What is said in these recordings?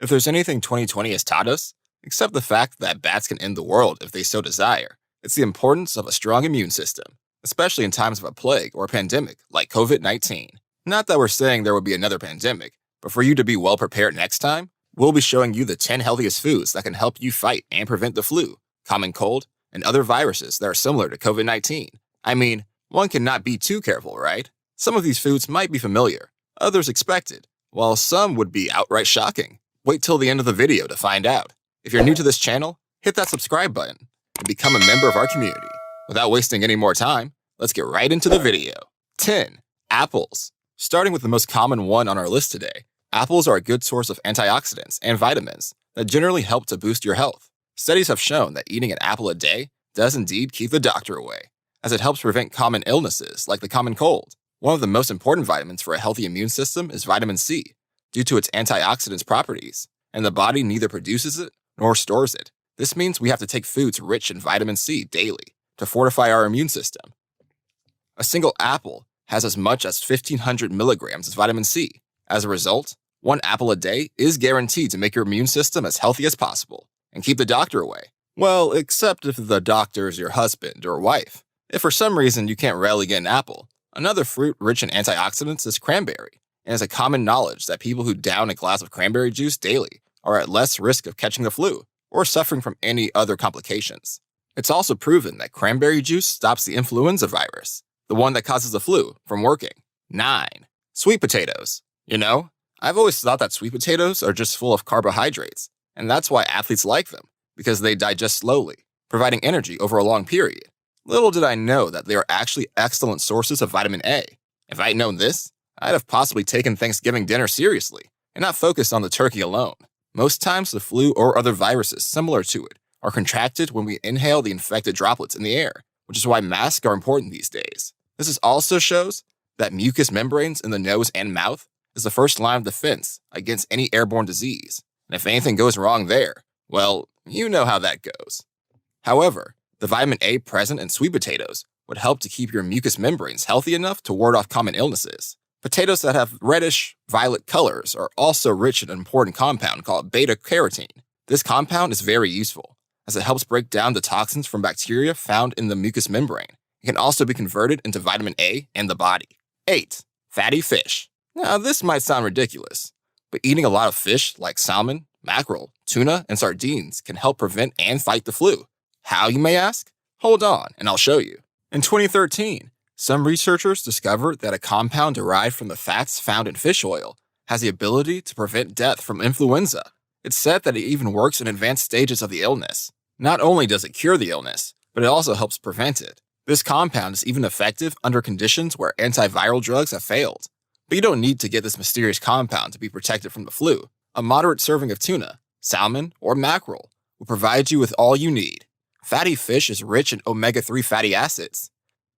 If there's anything 2020 has taught us, except the fact that bats can end the world if they so desire, it's the importance of a strong immune system, especially in times of a plague or a pandemic like COVID-19. Not that we're saying there will be another pandemic, but for you to be well prepared next time, we'll be showing you the 10 healthiest foods that can help you fight and prevent the flu, common cold, and other viruses that are similar to COVID-19. I mean, one cannot be too careful, right? Some of these foods might be familiar, others expected, while some would be outright shocking. Wait till the end of the video to find out. If you're new to this channel, hit that subscribe button and become a member of our community. Without wasting any more time, let's get right into the video. 10. Apples. Starting with the most common one on our list today, apples are a good source of antioxidants and vitamins that generally help to boost your health. Studies have shown that eating an apple a day does indeed keep the doctor away, as it helps prevent common illnesses like the common cold. One of the most important vitamins for a healthy immune system is vitamin C, due to its antioxidants properties, and the body neither produces it nor stores it. This means we have to take foods rich in vitamin C daily to fortify our immune system. A single apple has as much as 1,500 milligrams of vitamin C. As a result, one apple a day is guaranteed to make your immune system as healthy as possible and keep the doctor away. Well, except if the doctor is your husband or wife. If for some reason you can't readily get an apple, another fruit rich in antioxidants is cranberry. And it's a common knowledge that people who down a glass of cranberry juice daily are at less risk of catching the flu or suffering from any other complications. It's also proven that cranberry juice stops the influenza virus, the one that causes the flu, from working. 9. Sweet potatoes. I've always thought that sweet potatoes are just full of carbohydrates, and that's why athletes like them, because they digest slowly, providing energy over a long period. Little did I know that they are actually excellent sources of vitamin A. If I'd known this, I'd have possibly taken Thanksgiving dinner seriously and not focused on the turkey alone. Most times, the flu or other viruses similar to it are contracted when we inhale the infected droplets in the air, which is why masks are important these days. This also shows that mucous membranes in the nose and mouth is the first line of defense against any airborne disease, and if anything goes wrong there, well, you know how that goes. However, the vitamin A present in sweet potatoes would help to keep your mucous membranes healthy enough to ward off common illnesses. Potatoes that have reddish-violet colors are also rich in an important compound called beta-carotene. This compound is very useful, as it helps break down the toxins from bacteria found in the mucous membrane. It can also be converted into vitamin A in the body. 8. Fatty fish. Now, this might sound ridiculous, but eating a lot of fish like salmon, mackerel, tuna, and sardines can help prevent and fight the flu. How, you may ask? Hold on, and I'll show you. In 2013, some researchers discovered that a compound derived from the fats found in fish oil has the ability to prevent death from influenza. It's said that it even works in advanced stages of the illness. Not only does it cure the illness, but it also helps prevent it. This compound is even effective under conditions where antiviral drugs have failed. But you don't need to get this mysterious compound to be protected from the flu. A moderate serving of tuna, salmon, or mackerel will provide you with all you need. Fatty fish is rich in omega-3 fatty acids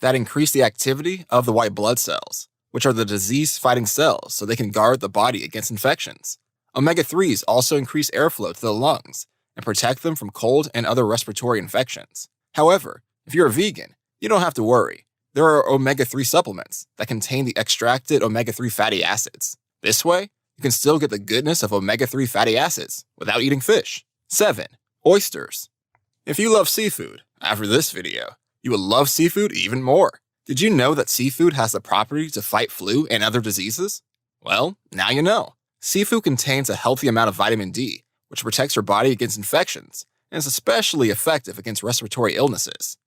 that increase the activity of the white blood cells, which are the disease-fighting cells so they can guard the body against infections. Omega-3s also increase airflow to the lungs and protect them from cold and other respiratory infections. However, if you're a vegan, you don't have to worry. There are omega-3 supplements that contain the extracted omega-3 fatty acids. This way, you can still get the goodness of omega-3 fatty acids without eating fish. 7. Oysters. If you love seafood, after this video, you will love seafood even more. Did you know that seafood has the property to fight flu and other diseases? Well, now you know. Seafood contains a healthy amount of vitamin D, which protects your body against infections and is especially effective against respiratory illnesses.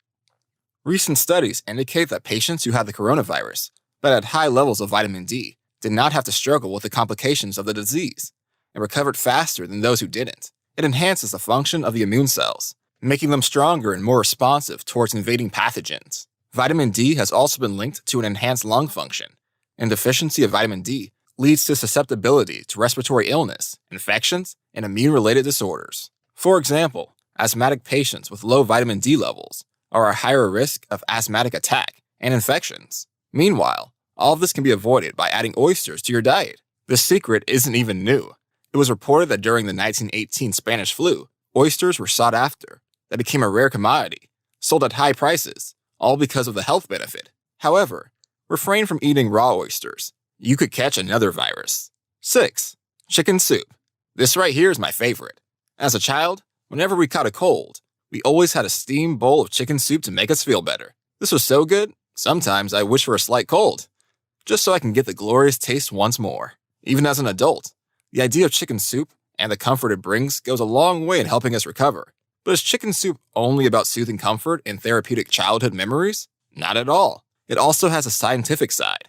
Recent studies indicate that patients who had the coronavirus but had high levels of vitamin D did not have to struggle with the complications of the disease and recovered faster than those who didn't. It enhances the function of the immune cells, making them stronger and more responsive towards invading pathogens. Vitamin D has also been linked to an enhanced lung function, and deficiency of vitamin D leads to susceptibility to respiratory illness, infections, and immune-related disorders. For example, asthmatic patients with low vitamin D levels are at higher risk of asthmatic attack and infections. Meanwhile, all of this can be avoided by adding oysters to your diet. This secret isn't even new. It was reported that during the 1918 Spanish flu, oysters were sought after. That became a rare commodity, sold at high prices, all because of the health benefit. However, refrain from eating raw oysters. You could catch another virus. 6. Chicken soup. This right here is my favorite. As a child, whenever we caught a cold, we always had a steamed bowl of chicken soup to make us feel better. This was so good, sometimes I wish for a slight cold, just so I can get the glorious taste once more. Even as an adult, the idea of chicken soup and the comfort it brings goes a long way in helping us recover. But is chicken soup only about soothing comfort and therapeutic childhood memories? Not at all. It also has a scientific side.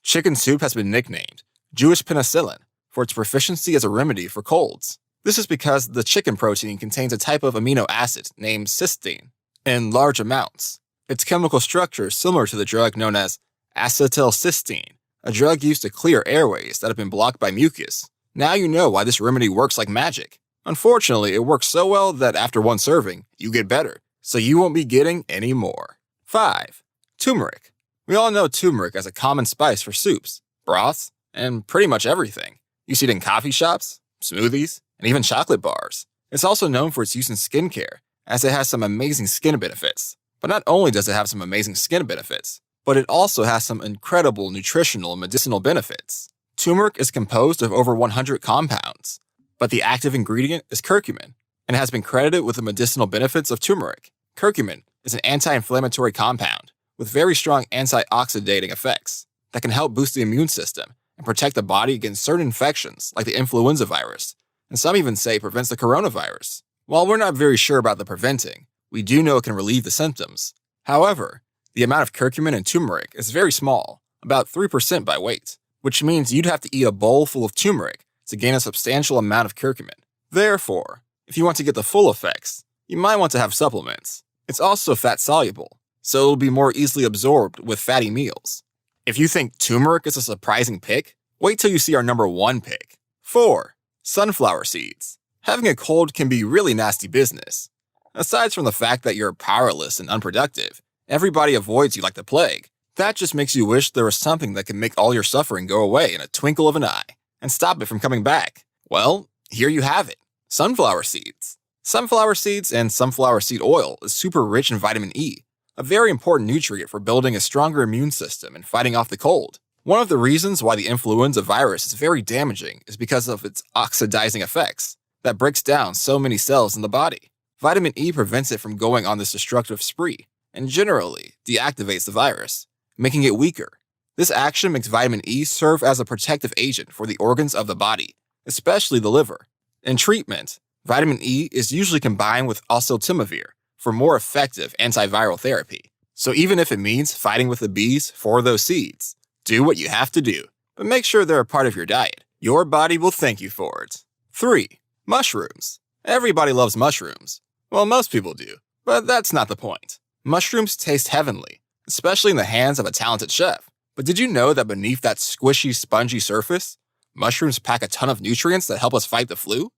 Chicken soup has been nicknamed Jewish penicillin for its proficiency as a remedy for colds. This is because the chicken protein contains a type of amino acid named cysteine in large amounts. Its chemical structure is similar to the drug known as acetylcysteine, a drug used to clear airways that have been blocked by mucus. Now you know why this remedy works like magic. Unfortunately, it works so well that after one serving, you get better, so you won't be getting any more. 5. Turmeric. We all know turmeric as a common spice for soups, broths, and pretty much everything. You see it in coffee shops, smoothies, and even chocolate bars. It's also known for its use in skincare, as it has some amazing skin benefits. But not only does it have some amazing skin benefits, but it also has some incredible nutritional and medicinal benefits. Turmeric is composed of over 100 compounds, but the active ingredient is curcumin, and has been credited with the medicinal benefits of turmeric. Curcumin is an anti-inflammatory compound with very strong antioxidating effects that can help boost the immune system and protect the body against certain infections like the influenza virus, and some even say prevents the coronavirus. While we're not very sure about the preventing, we do know it can relieve the symptoms. However, the amount of curcumin in turmeric is very small, about 3% by weight, which means you'd have to eat a bowl full of turmeric to gain a substantial amount of curcumin. Therefore, if you want to get the full effects, you might want to have supplements. It's also fat-soluble, so it'll be more easily absorbed with fatty meals. If you think turmeric is a surprising pick, wait till you see our number 1 pick. 4. Sunflower seeds. Having a cold can be really nasty business. Aside from the fact that you're powerless and unproductive, everybody avoids you like the plague. That just makes you wish there was something that could make all your suffering go away in a twinkle of an eye and stop it from coming back. Well, here you have it. Sunflower seeds. Sunflower seeds and sunflower seed oil is super rich in vitamin E, a very important nutrient for building a stronger immune system and fighting off the cold. One of the reasons why the influenza virus is very damaging is because of its oxidizing effects that breaks down so many cells in the body. Vitamin E prevents it from going on this destructive spree and generally deactivates the virus, making it weaker. This action makes vitamin E serve as a protective agent for the organs of the body, especially the liver. In treatment, vitamin E is usually combined with oseltamivir for more effective antiviral therapy. So even if it means fighting with the bees for those seeds, do what you have to do, but make sure they're a part of your diet. Your body will thank you for it. 3. Mushrooms. Everybody loves mushrooms. Well, most people do, but that's not the point. Mushrooms taste heavenly, especially in the hands of a talented chef. But did you know that beneath that squishy, spongy surface, mushrooms pack a ton of nutrients that help us fight the flu?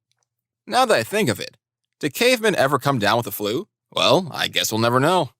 Now that I think of it, did cavemen ever come down with the flu? Well, I guess we'll never know.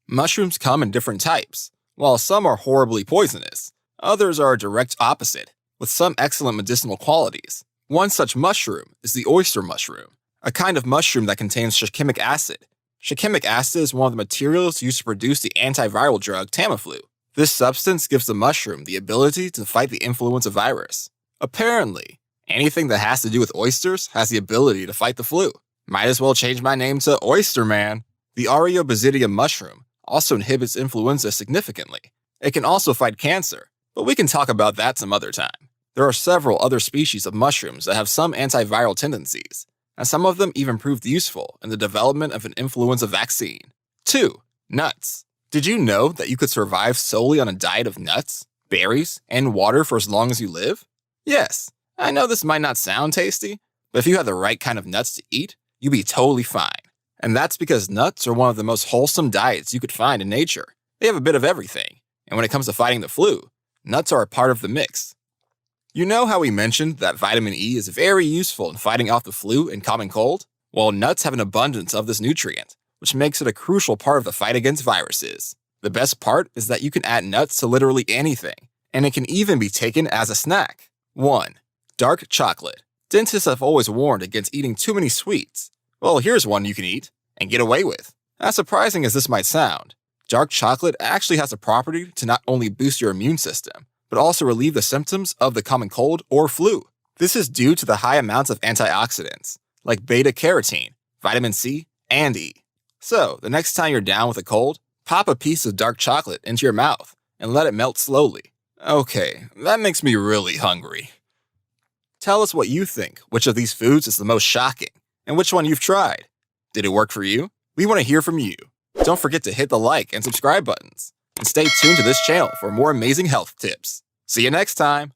Mushrooms come in different types. While some are horribly poisonous, others are a direct opposite, with some excellent medicinal qualities. One such mushroom is the oyster mushroom, a kind of mushroom that contains shikimic acid. Shikimic acid is one of the materials used to produce the antiviral drug Tamiflu. This substance gives the mushroom the ability to fight the influenza virus. Apparently, anything that has to do with oysters has the ability to fight the flu. Might as well change my name to Oyster Man. The Areobasidium mushroom also inhibits influenza significantly. It can also fight cancer, but we can talk about that some other time. There are several other species of mushrooms that have some antiviral tendencies, and some of them even proved useful in the development of an influenza vaccine. 2. Nuts. Did you know that you could survive solely on a diet of nuts, berries, and water for as long as you live? Yes, I know this might not sound tasty, but if you had the right kind of nuts to eat, you'd be totally fine. And that's because nuts are one of the most wholesome diets you could find in nature. They have a bit of everything, and when it comes to fighting the flu, nuts are a part of the mix. You know how we mentioned that vitamin E is very useful in fighting off the flu and common cold? Well, nuts have an abundance of this nutrient, which makes it a crucial part of the fight against viruses. The best part is that you can add nuts to literally anything, and it can even be taken as a snack. 1. Dark chocolate. Dentists have always warned against eating too many sweets. Well, here's one you can eat and get away with. As surprising as this might sound, dark chocolate actually has the property to not only boost your immune system, but also relieve the symptoms of the common cold or flu. This is due to the high amounts of antioxidants, like beta-carotene, vitamin C, and E. So, the next time you're down with a cold, pop a piece of dark chocolate into your mouth and let it melt slowly. Okay, that makes me really hungry. Tell us what you think, which of these foods is the most shocking, and which one you've tried. Did it work for you? We want to hear from you. Don't forget to hit the like and subscribe buttons, and stay tuned to this channel for more amazing health tips. See you next time!